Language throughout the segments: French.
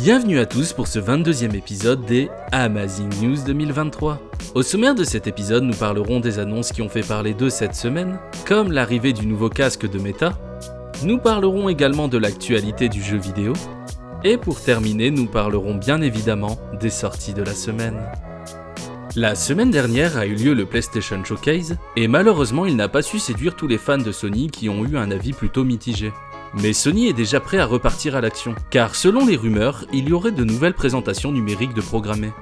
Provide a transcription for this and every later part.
Bienvenue à tous pour ce 22e épisode des Amazing News 2023. Au sommaire de cet épisode, nous parlerons des annonces qui ont fait parler d'eux cette semaine, comme l'arrivée du nouveau casque de Meta. Nous parlerons également de l'actualité du jeu vidéo. Et pour terminer, nous parlerons bien évidemment des sorties de la semaine. La semaine dernière a eu lieu le PlayStation Showcase, et malheureusement il n'a pas su séduire tous les fans de Sony qui ont eu un avis plutôt mitigé. Mais Sony est déjà prêt à repartir à l'action, car selon les rumeurs, il y aurait de nouvelles présentations numériques de programmées.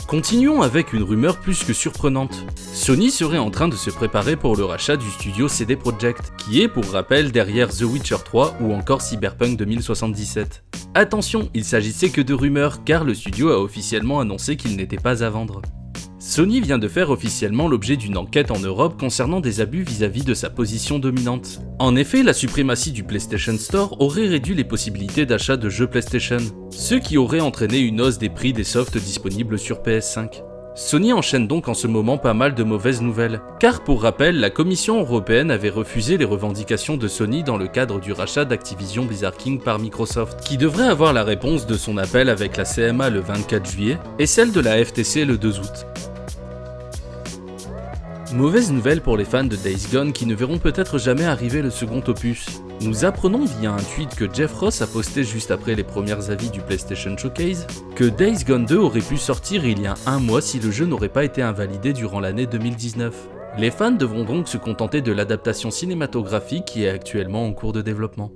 Continuons avec une rumeur plus que surprenante. Sony serait en train de se préparer pour le rachat du studio CD Projekt, qui est pour rappel derrière The Witcher 3 ou encore Cyberpunk 2077. Attention, il s'agissait que de rumeurs, car le studio a officiellement annoncé qu'il n'était pas à vendre. Sony vient de faire officiellement l'objet d'une enquête en Europe concernant des abus vis-à-vis de sa position dominante. En effet, la suprématie du PlayStation Store aurait réduit les possibilités d'achat de jeux PlayStation, ce qui aurait entraîné une hausse des prix des softs disponibles sur PS5. Sony enchaîne donc en ce moment pas mal de mauvaises nouvelles, car pour rappel, la Commission européenne avait refusé les revendications de Sony dans le cadre du rachat d'Activision Blizzard King par Microsoft, qui devrait avoir la réponse de son appel avec la CMA le 24 juillet et celle de la FTC le 2 août. Mauvaise nouvelle pour les fans de Days Gone qui ne verront peut-être jamais arriver le second opus. Nous apprenons via un tweet que Jeff Ross a posté juste après les premiers avis du PlayStation Showcase que Days Gone 2 aurait pu sortir il y a un mois si le jeu n'aurait pas été invalidé durant l'année 2019. Les fans devront donc se contenter de l'adaptation cinématographique qui est actuellement en cours de développement.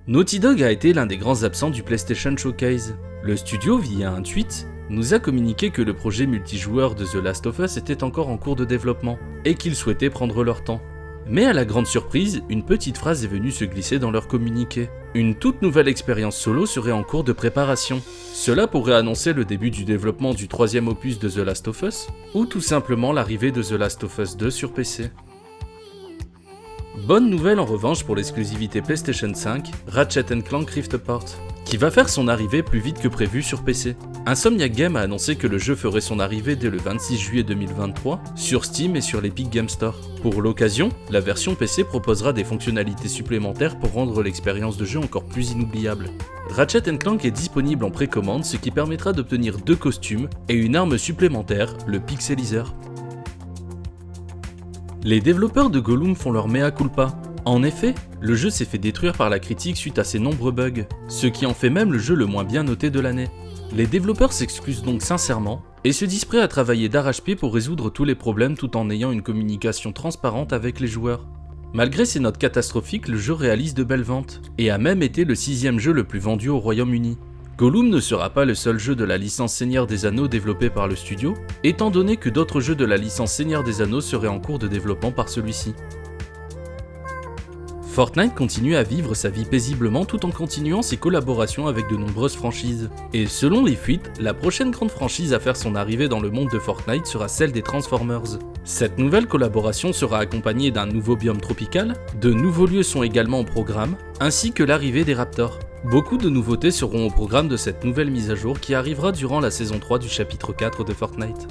Naughty Dog a été l'un des grands absents du PlayStation Showcase. Le studio, via un tweet, nous a communiqué que le projet multijoueur de The Last of Us était encore en cours de développement, et qu'ils souhaitaient prendre leur temps. Mais à la grande surprise, une petite phrase est venue se glisser dans leur communiqué. Une toute nouvelle expérience solo serait en cours de préparation. Cela pourrait annoncer le début du développement du troisième opus de The Last of Us, ou tout simplement l'arrivée de The Last of Us 2 sur PC. Bonne nouvelle en revanche pour l'exclusivité PlayStation 5, Ratchet & Clank Rift Apart, qui va faire son arrivée plus vite que prévu sur PC. Insomniac Games a annoncé que le jeu ferait son arrivée dès le 26 juillet 2023 sur Steam et sur l'Epic Games Store. Pour l'occasion, la version PC proposera des fonctionnalités supplémentaires pour rendre l'expérience de jeu encore plus inoubliable. Ratchet & Clank est disponible en précommande, ce qui permettra d'obtenir 2 costumes et une arme supplémentaire, le Pixelizer. Les développeurs de Gollum font leur mea culpa. En effet, le jeu s'est fait détruire par la critique suite à ses nombreux bugs, ce qui en fait même le jeu le moins bien noté de l'année. Les développeurs s'excusent donc sincèrement et se disent prêts à travailler d'arrache-pied pour résoudre tous les problèmes tout en ayant une communication transparente avec les joueurs. Malgré ces notes catastrophiques, le jeu réalise de belles ventes et a même été le 6e jeu le plus vendu au Royaume-Uni. Gollum ne sera pas le seul jeu de la licence Seigneur des Anneaux développé par le studio, étant donné que d'autres jeux de la licence Seigneur des Anneaux seraient en cours de développement par celui-ci. Fortnite continue à vivre sa vie paisiblement tout en continuant ses collaborations avec de nombreuses franchises. Et selon les fuites, la prochaine grande franchise à faire son arrivée dans le monde de Fortnite sera celle des Transformers. Cette nouvelle collaboration sera accompagnée d'un nouveau biome tropical, de nouveaux lieux sont également au programme, ainsi que l'arrivée des Raptors. Beaucoup de nouveautés seront au programme de cette nouvelle mise à jour qui arrivera durant la saison 3 du chapitre 4 de Fortnite.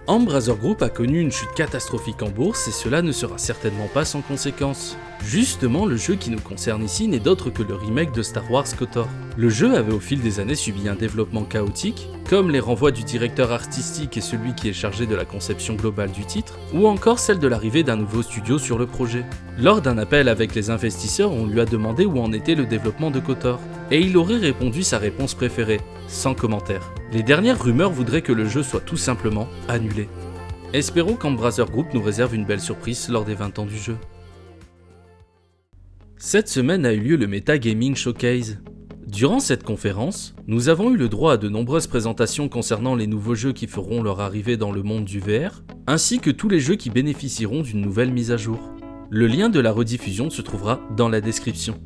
Embracer Group a connu une chute catastrophique en bourse et cela ne sera certainement pas sans conséquences. Justement, le jeu qui nous concerne ici n'est d'autre que le remake de Star Wars KOTOR. Le jeu avait au fil des années subi un développement chaotique, comme les renvois du directeur artistique et celui qui est chargé de la conception globale du titre, ou encore celle de l'arrivée d'un nouveau studio sur le projet. Lors d'un appel avec les investisseurs, on lui a demandé où en était le développement de KOTOR, et il aurait répondu sa réponse préférée, sans commentaire. Les dernières rumeurs voudraient que le jeu soit tout simplement annulé. Espérons qu'Embracer Group nous réserve une belle surprise lors des 20 ans du jeu. Cette semaine a eu lieu le Meta Gaming Showcase. Durant cette conférence, nous avons eu le droit à de nombreuses présentations concernant les nouveaux jeux qui feront leur arrivée dans le monde du VR, ainsi que tous les jeux qui bénéficieront d'une nouvelle mise à jour. Le lien de la rediffusion se trouvera dans la description.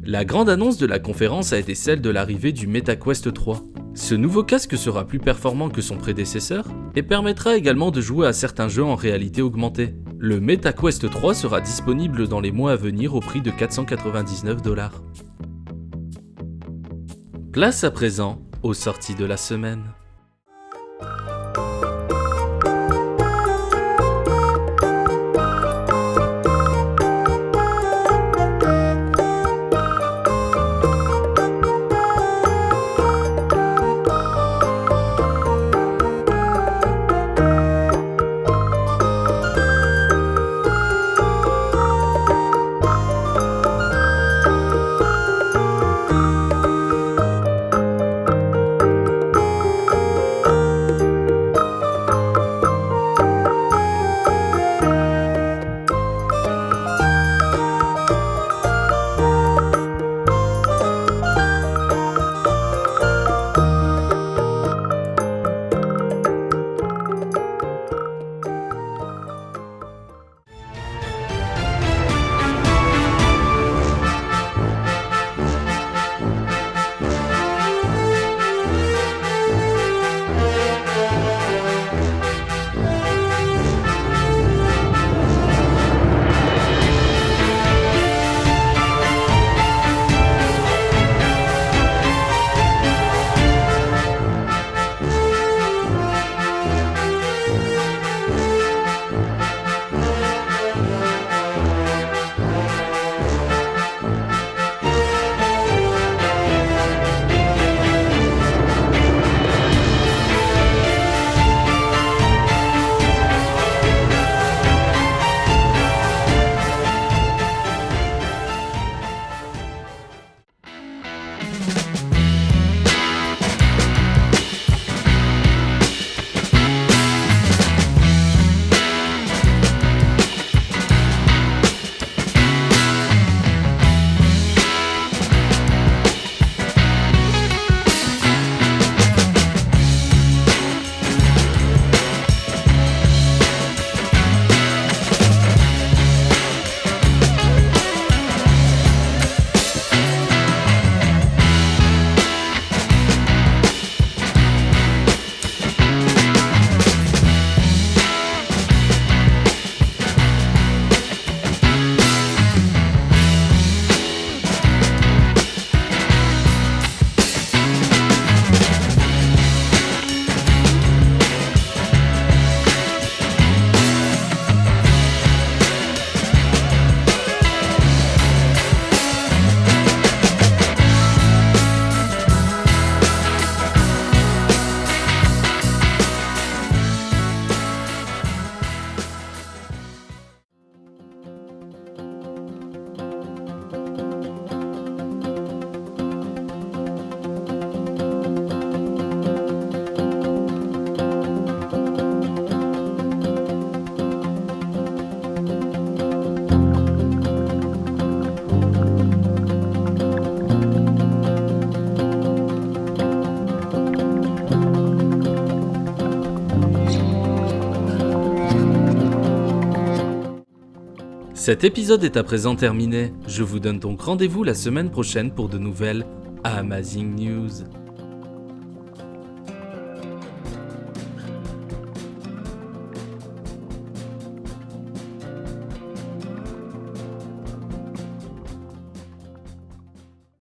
La grande annonce de la conférence a été celle de l'arrivée du MetaQuest 3. Ce nouveau casque sera plus performant que son prédécesseur et permettra également de jouer à certains jeux en réalité augmentée. Le MetaQuest 3 sera disponible dans les mois à venir au prix de 499 $. Place à présent aux sorties de la semaine. Cet épisode est à présent terminé. Je vous donne donc rendez-vous la semaine prochaine pour de nouvelles Amazing News.